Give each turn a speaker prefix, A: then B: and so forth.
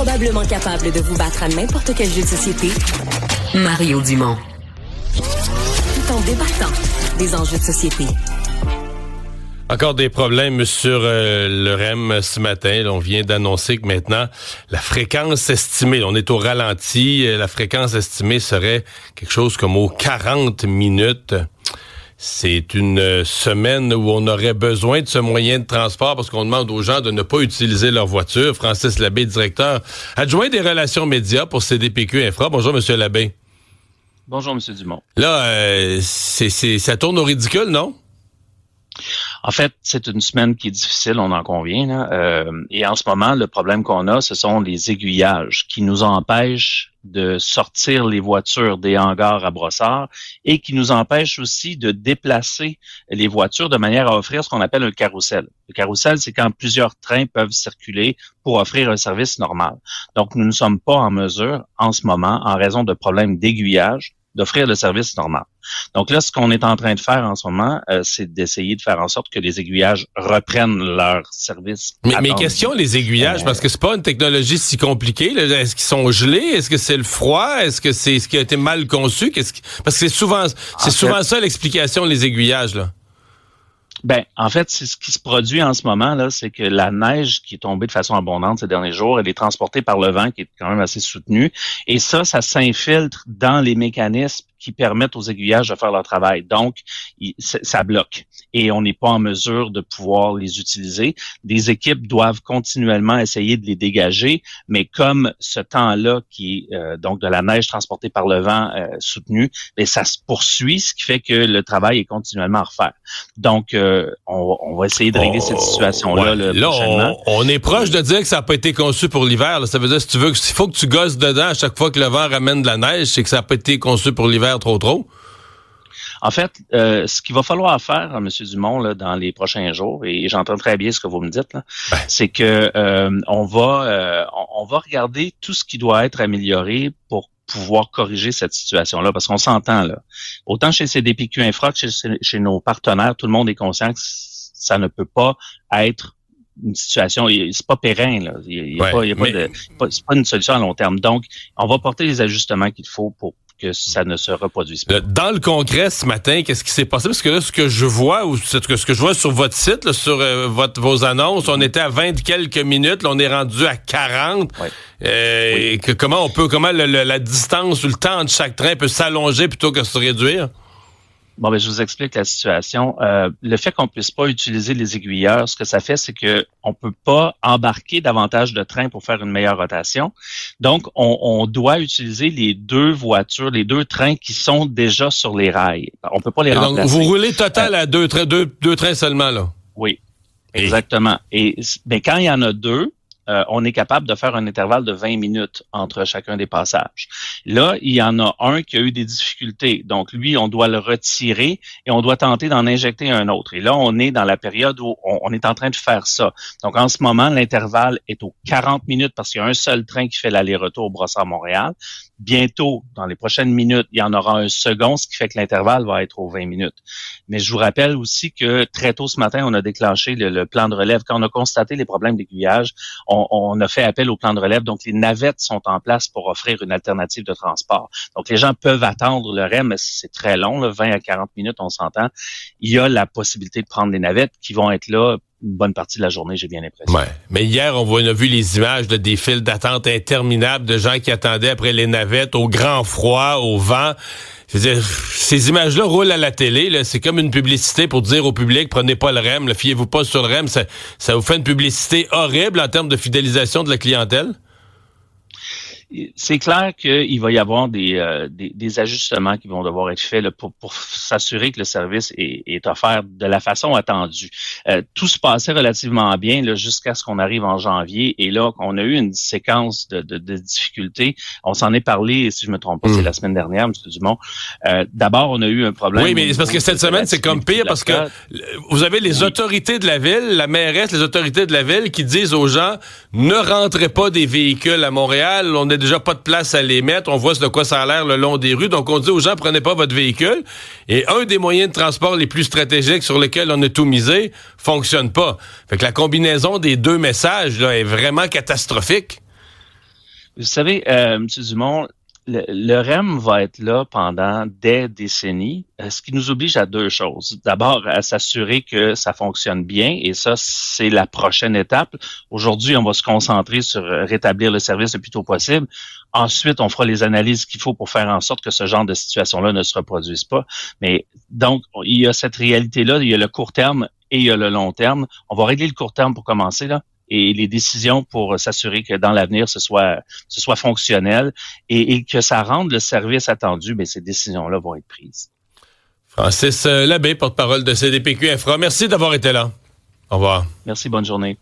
A: Probablement capable de vous battre à n'importe quel jeu de société, Mario Dumont. Tout en débattant des enjeux de société.
B: Encore des problèmes sur le REM ce matin. On vient d'annoncer que maintenant, la fréquence estimée, on est au ralenti, la fréquence estimée serait quelque chose comme aux 40 minutes. C'est une semaine où on aurait besoin de ce moyen de transport parce qu'on demande aux gens de ne pas utiliser leur voiture. Francis Labbé, directeur adjoint des relations médias pour CDPQ Infra. Bonjour, M. Labbé.
C: Bonjour, M. Dumont.
B: Là, ça tourne au ridicule, non?
C: En fait, c'est une semaine qui est difficile, on en convient. Là. Et en ce moment, le problème qu'on a, ce sont les aiguillages qui nous empêchent de sortir les voitures des hangars à Brossard et qui nous empêchent aussi de déplacer les voitures de manière à offrir ce qu'on appelle un carrousel. Le carrousel, c'est quand plusieurs trains peuvent circuler pour offrir un service normal. Donc, nous ne sommes pas en mesure, en ce moment, en raison de problèmes d'aiguillage, d'offrir le service normal. Donc là, ce qu'on est en train de faire en ce moment, c'est d'essayer de faire en sorte que les aiguillages reprennent leur service.
B: Mais question les aiguillages, parce que c'est pas une technologie si compliquée. Là. Est-ce qu'ils sont gelés? Est-ce que c'est le froid? Est-ce que c'est ce qui a été mal conçu? Parce que c'est souvent ça l'explication, les aiguillages, là.
C: Ben, en fait, c'est ce qui se produit en ce moment, là, c'est que la neige qui est tombée de façon abondante ces derniers jours, elle est transportée par le vent qui est quand même assez soutenu. Et ça s'infiltre dans les mécanismes qui permettent aux aiguillages de faire leur travail. Donc, ça bloque. Et on n'est pas en mesure de pouvoir les utiliser. Des équipes doivent continuellement essayer de les dégager, mais comme ce temps-là qui est donc de la neige transportée par le vent soutenu, mais ça se poursuit, ce qui fait que le travail est continuellement à refaire. Donc, on va essayer de régler cette situation-là prochainement.
B: On est proche de dire que ça n'a pas été conçu pour l'hiver. Là. Ça veut dire si tu veux, s'il faut que tu gosses dedans à chaque fois que le vent ramène de la neige, c'est que ça n'a pas été conçu pour l'hiver trop.
C: En fait, ce qu'il va falloir faire, M. Dumont, là, dans les prochains jours, et j'entends très bien ce que vous me dites, là, c'est que on va regarder tout ce qui doit être amélioré pour pouvoir corriger cette situation-là, parce qu'on s'entend là. Autant chez CDPQ Infra que chez nos partenaires, tout le monde est conscient que ça ne peut pas être une situation, c'est pas pérenne, là. C'est pas une solution à long terme. Donc, on va porter les ajustements qu'il faut pour que ça ne se reproduise pas.
B: Dans le concret ce matin, qu'est-ce qui s'est passé? Parce que là, ce que je vois sur votre site, là, sur vos annonces, on était à 20 quelques minutes, là, on est rendu à 40. Oui. Comment la distance ou le temps de chaque train peut s'allonger plutôt que se réduire?
C: Bon, ben, je vous explique la situation. Le fait qu'on puisse pas utiliser les aiguilleurs, ce que ça fait, c'est que on peut pas embarquer davantage de trains pour faire une meilleure rotation. Donc, on doit utiliser les deux trains qui sont déjà sur les rails. On peut pas les remplacer.
B: Donc, vous roulez total à deux trains seulement, là?
C: Oui, exactement. Et ben, quand il y en a deux, on est capable de faire un intervalle de 20 minutes entre chacun des passages. Là, il y en a un qui a eu des difficultés. Donc, lui, on doit le retirer et on doit tenter d'en injecter un autre. Et là, on est dans la période où on est en train de faire ça. Donc, en ce moment, l'intervalle est aux 40 minutes parce qu'il y a un seul train qui fait l'aller-retour Brossard-Montréal. Bientôt, dans les prochaines minutes, il y en aura un second, ce qui fait que l'intervalle va être aux 20 minutes. Mais je vous rappelle aussi que très tôt ce matin, on a déclenché le plan de relève. Quand on a constaté les problèmes d'aiguillage, on a fait appel au plan de relève. Donc, les navettes sont en place pour offrir une alternative de transport. Donc, les gens peuvent attendre le REM, mais c'est très long, là, 20 à 40 minutes, on s'entend. Il y a la possibilité de prendre des navettes qui vont être là une bonne partie de la journée, j'ai bien l'impression.
B: Ouais. Mais hier, on a vu les images des files d'attente interminables de gens qui attendaient après les navettes, au grand froid, au vent. C'est-à-dire, ces images-là roulent à la télé. Là, c'est comme une publicité pour dire au public, prenez pas le REM, là, fiez-vous pas sur le REM. Ça vous fait une publicité horrible en termes de fidélisation de la clientèle?
C: C'est clair qu'il va y avoir des ajustements qui vont devoir être faits là, pour s'assurer que le service est offert de la façon attendue. Tout se passait relativement bien là, jusqu'à ce qu'on arrive en janvier. Et là, on a eu une séquence de difficultés. On s'en est parlé, si je me trompe pas, c'est la semaine dernière, M. Dumont. D'abord, on a eu un problème.
B: Oui, mais c'est parce que cette semaine, c'est comme pire parce que vous avez les autorités de la ville, la mairesse, les autorités de la ville qui disent aux gens, ne rentrez pas des véhicules à Montréal, on n'a déjà pas de place à les mettre, on voit de quoi ça a l'air le long des rues, donc on dit aux gens, prenez pas votre véhicule. Et un des moyens de transport les plus stratégiques sur lesquels on a tout misé fonctionne pas. Fait que la combinaison des deux messages là, est vraiment catastrophique.
C: Vous savez, M. Dumont, le REM va être là pendant des décennies, ce qui nous oblige à deux choses. D'abord, à s'assurer que ça fonctionne bien, et ça, c'est la prochaine étape. Aujourd'hui, on va se concentrer sur rétablir le service le plus tôt possible. Ensuite, on fera les analyses qu'il faut pour faire en sorte que ce genre de situation-là ne se reproduise pas. Mais donc, il y a cette réalité-là, il y a le court terme et il y a le long terme. On va régler le court terme pour commencer, là. Et les décisions pour s'assurer que dans l'avenir, ce soit fonctionnel et que ça rende le service attendu, bien, ces décisions-là vont être prises.
B: Francis Labbé, porte-parole de CDPQ Infra. Merci d'avoir été là. Au revoir.
C: Merci, bonne journée.